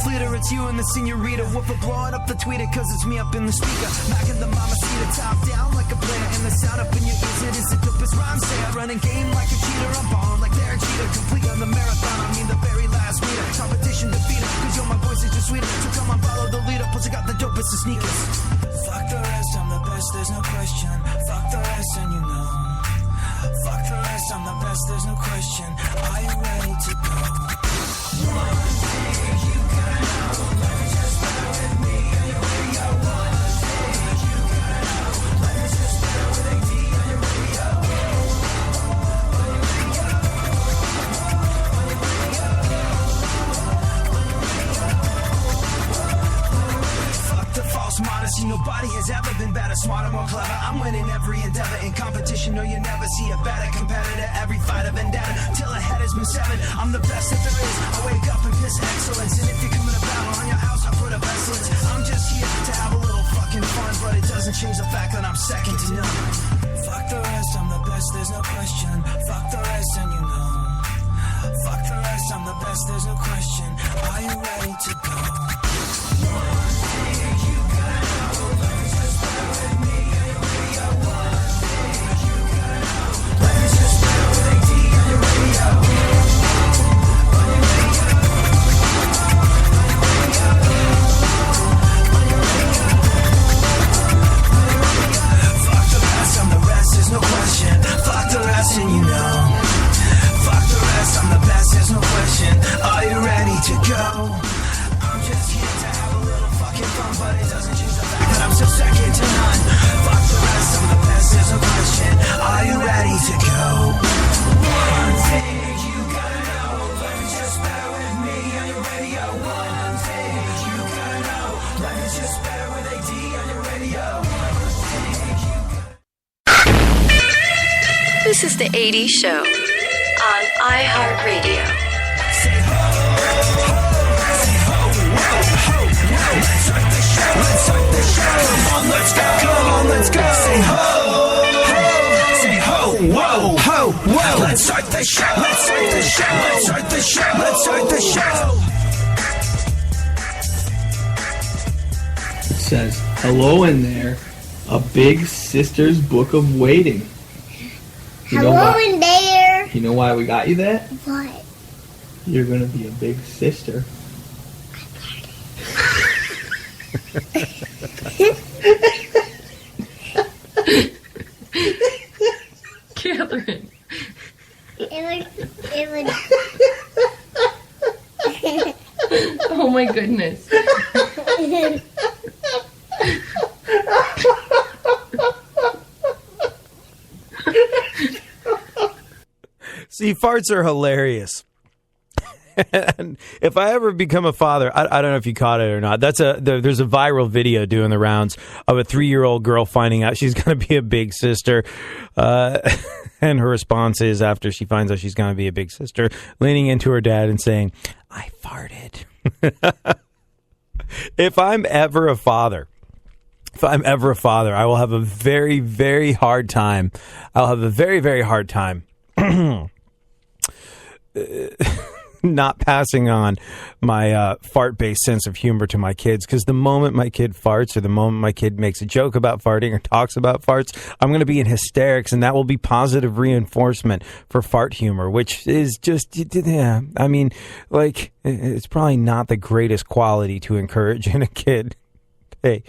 fleeter, it's you and the senorita. Woofer blowing up the tweeter, cause it's me up in the speaker. Knocking the mama seat top down like a player. And the sound up in your ears, it is the dopest rhyme say. I run a game like a cheater, I'm ballin' like Derek Jeter. Complete on the marathon, I mean the very last meter. Competition defeated, cause yo, my voice is just sweeter. So come on, follow the leader, plus I got the dopest of sneakers. Fuck the rest, I'm the best, there's no question. Fuck the rest and you know. Fuck the rest, I'm the best, there's no question. Are you ready to go? One thing you gotta know, let me just bear with me on your radio. One thing you gotta know, let me just bear with AD on your radio. Fuck the false modesty, nobody has ever been better, smarter, more clever. I'm winning every endeavor in competition. No, you never see a better competitor. Every fight of vendetta till a head has been severed. I'm the best that there is. I wake up and piss excellence. And if you're coming to battle on your house, I put up excellence. I'm just here to have a little fucking fun, but it doesn't change the fact that I'm second to none. Fuck the rest, I'm the best, there's no question. Fuck the rest and you know. Fuck the rest, I'm the best, there's no question. Are you ready to go? One thing you gotta know, let me just bear with me on your radio. One thing you gotta know, let me just bear with AD on your radio. On your radio. On your radio. Fuck the rest, I'm the rest, there's no question. Fuck the rest and you know. Fuck the rest, I'm the best, there's no question. Are you ready to go? I'm just here to have a little fucking fun, but it doesn't change the fact that I'm so second to none. Fuck the rest, I'm the best, there's no question. Are you ready to go? One thing you gotta know, let me just bear with me on your radio. One thing you gotta know, let me just bear with AD on your radio. One thing you gotta... This is the 80s Show on iHeartRadio. Say ho, ho, say ho, ho, ho, ho. Let's start the show, let's start the show. Come on, let's go, come on, let's go. Say ho, ho, say ho, whoa, ho, whoa. Let's start the show, let's start the show, let's start the show, let's start the show. It says, hello in there, a big sister's book of waiting. You know Hello why, in there. you know why we got you that? What? You're going to be a big sister. Catherine. It would. Oh my goodness. See, farts are hilarious. And if I ever become a father, I don't know if you caught it or not. There's a viral video doing the rounds of a 3-year-old girl finding out she's going to be a big sister. And her response is, after she finds out she's going to be a big sister, leaning into her dad and saying, I farted. If I'm ever a father, I will have a very, very hard time. I'll have a very, very hard time not passing on my fart-based sense of humor to my kids, because the moment my kid farts or the moment my kid makes a joke about farting or talks about farts, I'm going to be in hysterics, and that will be positive reinforcement for fart humor, which is just, yeah, I mean, like, it's probably not the greatest quality to encourage in a kid. Hey.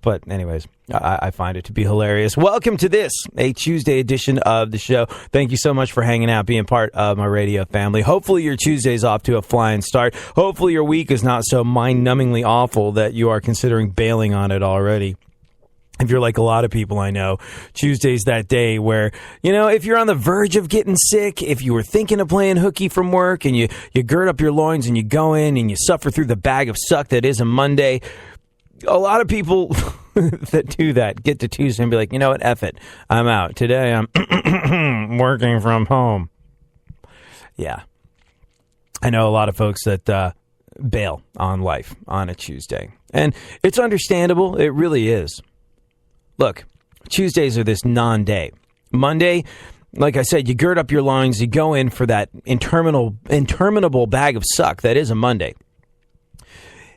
But anyways, I find it to be hilarious. Welcome to this, a Tuesday edition of the show. Thank you so much for hanging out, being part of my radio family. Hopefully your Tuesday's off to a flying start. Hopefully your week is not so mind-numbingly awful that you are considering bailing on it already. If you're like a lot of people I know, Tuesday's that day where, you know, if you're on the verge of getting sick, if you were thinking of playing hooky from work and you gird up your loins and you go in and you suffer through the bag of suck that is a Monday, a lot of people that do that get to Tuesday and be like, you know what, F it, I'm out. Today I'm working from home. Yeah. I know a lot of folks that bail on life on a Tuesday. And it's understandable. It really is. Look, Tuesdays are this non-day. Monday, like I said, you gird up your loins, you go in for that interminable bag of suck that is a Monday.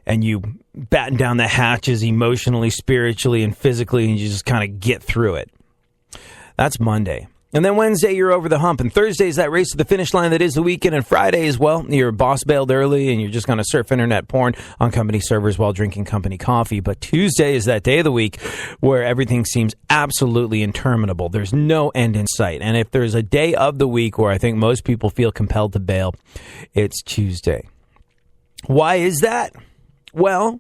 and you batten down the hatches emotionally, spiritually, and physically, and you just kind of get through it. That's Monday. And then Wednesday, you're over the hump. And Thursday is that race to the finish line that is the weekend. And Friday as well, your boss bailed early and you're just going to surf internet porn on company servers while drinking company coffee. But Tuesday is that day of the week where everything seems absolutely interminable. There's no end in sight. And if there's a day of the week where I think most people feel compelled to bail, it's Tuesday. Why is that? Well,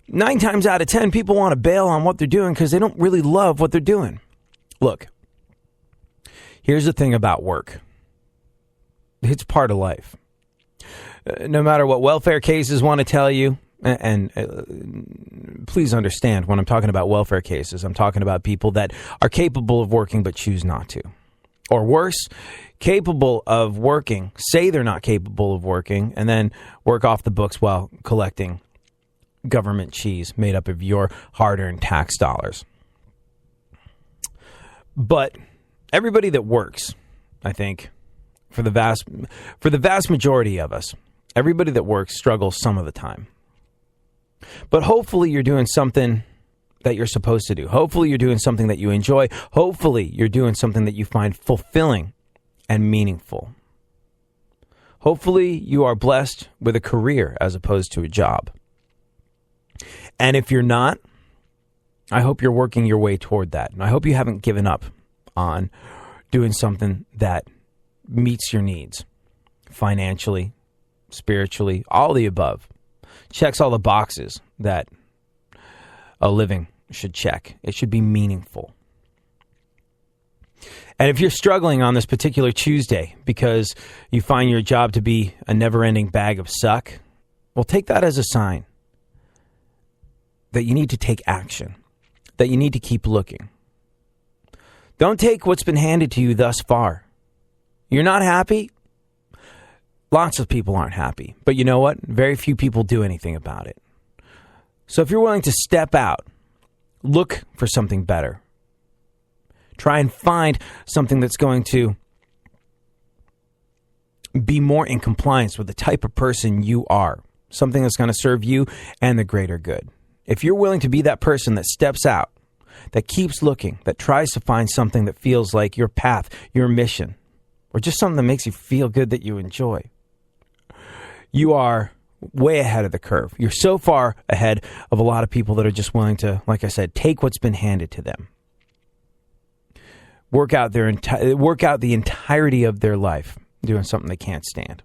9 times out of 10, people want to bail on what they're doing because they don't really love what they're doing. Look. Here's the thing about work. It's part of life. No matter what welfare cases want to tell you, and please understand when I'm talking about welfare cases, I'm talking about people that are capable of working but choose not to. Or worse, capable of working, say they're not capable of working, and then work off the books while collecting government cheese made up of your hard-earned tax dollars. But everybody that works, I think, for the vast majority of us, everybody that works struggles some of the time. But hopefully you're doing something that you're supposed to do. Hopefully you're doing something that you enjoy. Hopefully you're doing something that you find fulfilling and meaningful. Hopefully you are blessed with a career as opposed to a job. And if you're not, I hope you're working your way toward that. And I hope you haven't given up on doing something that meets your needs financially, spiritually, all the above. Checks all the boxes that a living should check. It should be meaningful. And if you're struggling on this particular Tuesday because you find your job to be a never-ending bag of suck, well, take that as a sign that you need to take action, that you need to keep looking. Don't take what's been handed to you thus far. You're not happy? Lots of people aren't happy. But you know what? Very few people do anything about it. So if you're willing to step out, look for something better. Try and find something that's going to be more in compliance with the type of person you are. Something that's going to serve you and the greater good. If you're willing to be that person that steps out, that keeps looking, that tries to find something that feels like your path, your mission, or just something that makes you feel good that you enjoy, you are way ahead of the curve. You're so far ahead of a lot of people that are just willing to, like I said, take what's been handed to them. Work out the entirety of their life doing something they can't stand.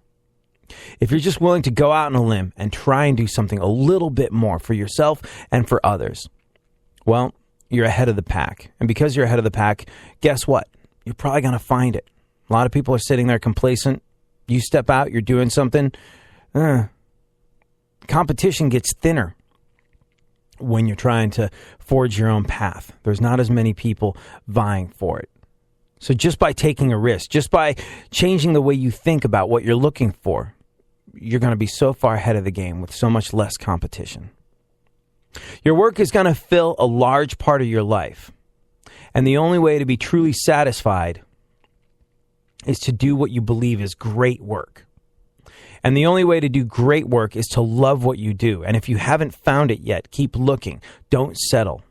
If you're just willing to go out on a limb and try and do something a little bit more for yourself and for others, well, you're ahead of the pack. And because you're ahead of the pack, guess what? You're probably going to find it. A lot of people are sitting there complacent. You step out, you're doing something. Competition gets thinner when you're trying to forge your own path. There's not as many people vying for it. So just by taking a risk, just by changing the way you think about what you're looking for, you're going to be so far ahead of the game with so much less competition. Your work is going to fill a large part of your life. And the only way to be truly satisfied is to do what you believe is great work. And the only way to do great work is to love what you do. And if you haven't found it yet, keep looking. Don't settle.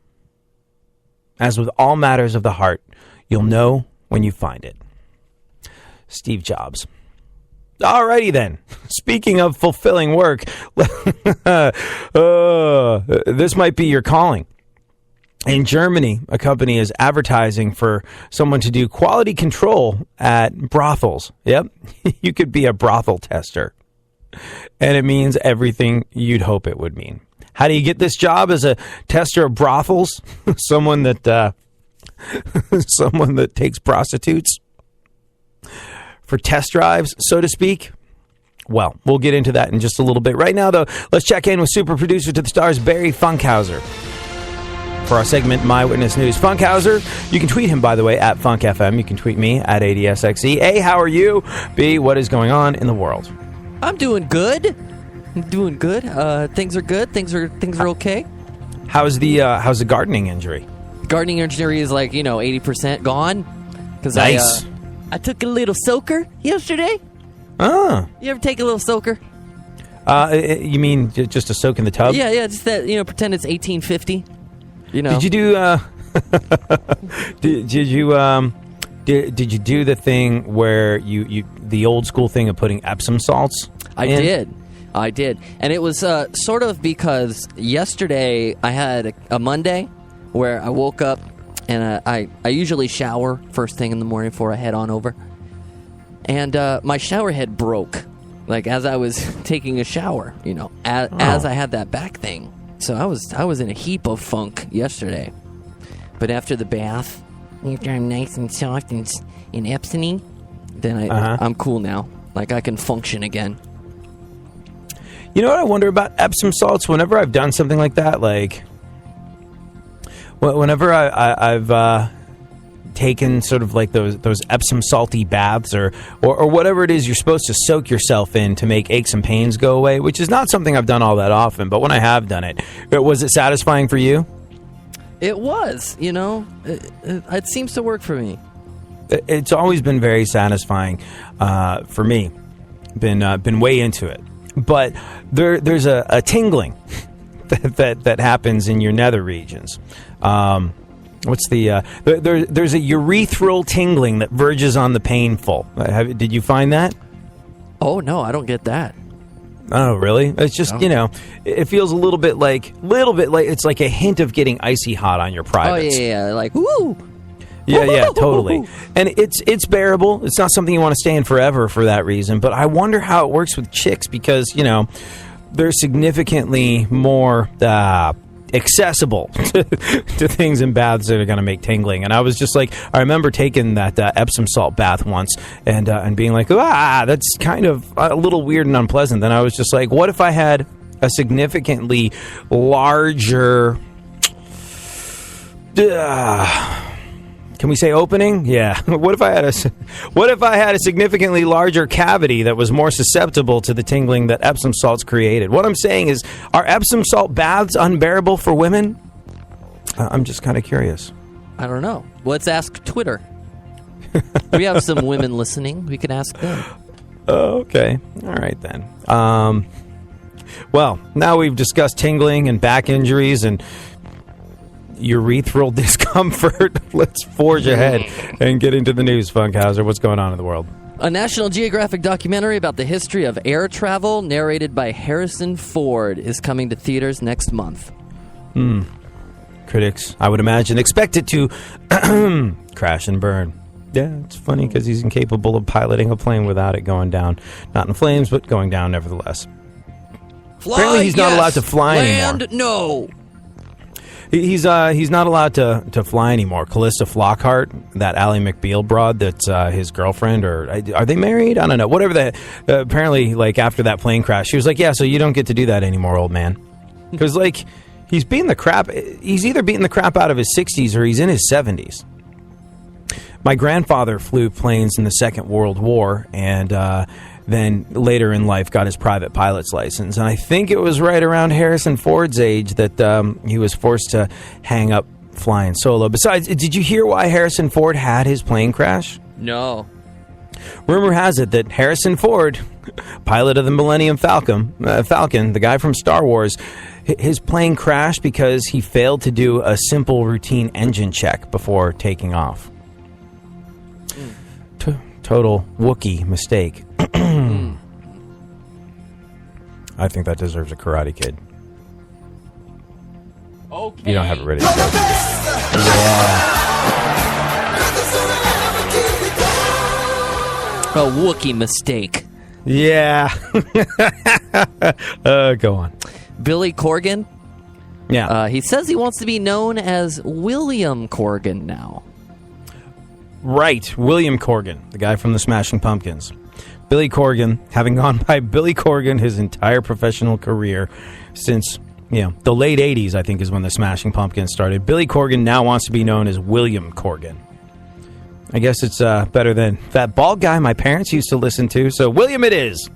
As with all matters of the heart, you'll know when you find it. Steve Jobs. Alrighty then. Speaking of fulfilling work, this might be your calling. In Germany, a company is advertising for someone to do quality control at brothels. Yep, you could be a brothel tester. And it means everything you'd hope it would mean. How do you get this job as a tester of brothels? someone that takes prostitutes for test drives, so to speak. Well, we'll get into that in just a little bit. Right now, though, let's check in with super producer to the stars, Barry Funkhauser, for our segment, My Witness News. Funkhauser, you can tweet him, by the way, at FunkFM. You can tweet me at ADSXE. A, how are you? B, what is going on in the world? I'm doing good. Things are good. Things are okay. How's the gardening injury? Gardening injury is 80% gone. Nice. I took a little soaker yesterday. Ah. You ever take a little soaker? You mean just a soak in the tub? Yeah, just that, pretend it's 1850. Did you do? Did you do the thing where you the old school thing of putting Epsom salts? I did, and it was sort of because yesterday I had a Monday where I woke up and I usually shower first thing in the morning before I head on over, and my shower head broke, like as I was taking a shower, as I had that back thing. So I was in a heap of funk yesterday, but after the bath, after I'm nice and soft and Epsom-y, then I'm cool now. Like I can function again. You know what I wonder about Epsom salts? Whenever I've done something like that, like whenever I've taken sort of like those Epsom salty baths or whatever it is you're supposed to soak yourself in to make aches and pains go away, which is not something I've done all that often, but when I have done it, was it satisfying for you? It was, it seems to work for me. It's always been very satisfying for me. Been way into it. But there's a tingling that happens in your nether regions. What's the there's a urethral tingling that verges on the painful. Did you find that? Oh no, I don't get that. Oh really? It's just it feels a little bit like it's like a hint of getting icy hot on your privates. Oh yeah, like woo. Yeah, totally. And it's bearable. It's not something you want to stay in forever for that reason. But I wonder how it works with chicks because, they're significantly more accessible to things in baths that are going to make tingling. And I was just like, I remember taking that Epsom salt bath once and being like, that's kind of a little weird and unpleasant. Then I was just like, what if I had a significantly larger... Can we say opening? Yeah. What if I had a significantly larger cavity that was more susceptible to the tingling that Epsom salts created? What I'm saying is, are Epsom salt baths unbearable for women? I'm just kind of curious. I don't know. Let's ask Twitter. We have some women listening. We can ask them. Okay. All right then. Well, now we've discussed tingling and back injuries and urethral discomfort. Let's forge ahead and get into the news, Funkhauser. What's going on in the world? A National Geographic documentary about the history of air travel, narrated by Harrison Ford, is coming to theaters next month. Critics, I would imagine, expect it to crash and burn. Yeah, it's funny because he's incapable of piloting a plane without it going down. Not in flames, but going down nevertheless. Apparently he's not allowed to fly anymore. Land, no. He's not allowed to fly anymore. Callista Flockhart, that Ally McBeal broad, that's his girlfriend, or are they married? I don't know. Whatever that. Apparently, like after that plane crash, she was like, "Yeah, so you don't get to do that anymore, old man," because like he's beating the crap. He's either beating the crap out of his 60s or he's in his 70s. My grandfather flew planes in the Second World War, and then later in life got his private pilot's license. And I think it was right around Harrison Ford's age that he was forced to hang up flying solo. Besides, did you hear why Harrison Ford had his plane crash? No. Rumor has it that Harrison Ford, pilot of the Millennium Falcon, the guy from Star Wars, his plane crashed because he failed to do a simple routine engine check before taking off. Total Wookiee mistake. I think that deserves a Karate Kid. Okay. You don't have it ready. A Wookiee mistake. Yeah. Go on. Billy Corgan. Yeah. He says he wants to be known as William Corgan now. Right, William Corgan, the guy from the Smashing Pumpkins. Billy Corgan, having gone by Billy Corgan his entire professional career since, the late 80s, I think, is when the Smashing Pumpkins started. Billy Corgan now wants to be known as William Corgan. I guess it's better than that bald guy my parents used to listen to, so William it is.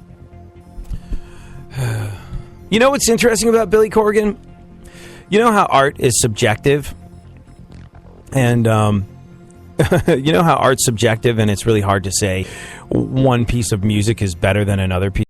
You know what's interesting about Billy Corgan? You know how art is subjective? And, you know how art's subjective and it's really hard to say one piece of music is better than another piece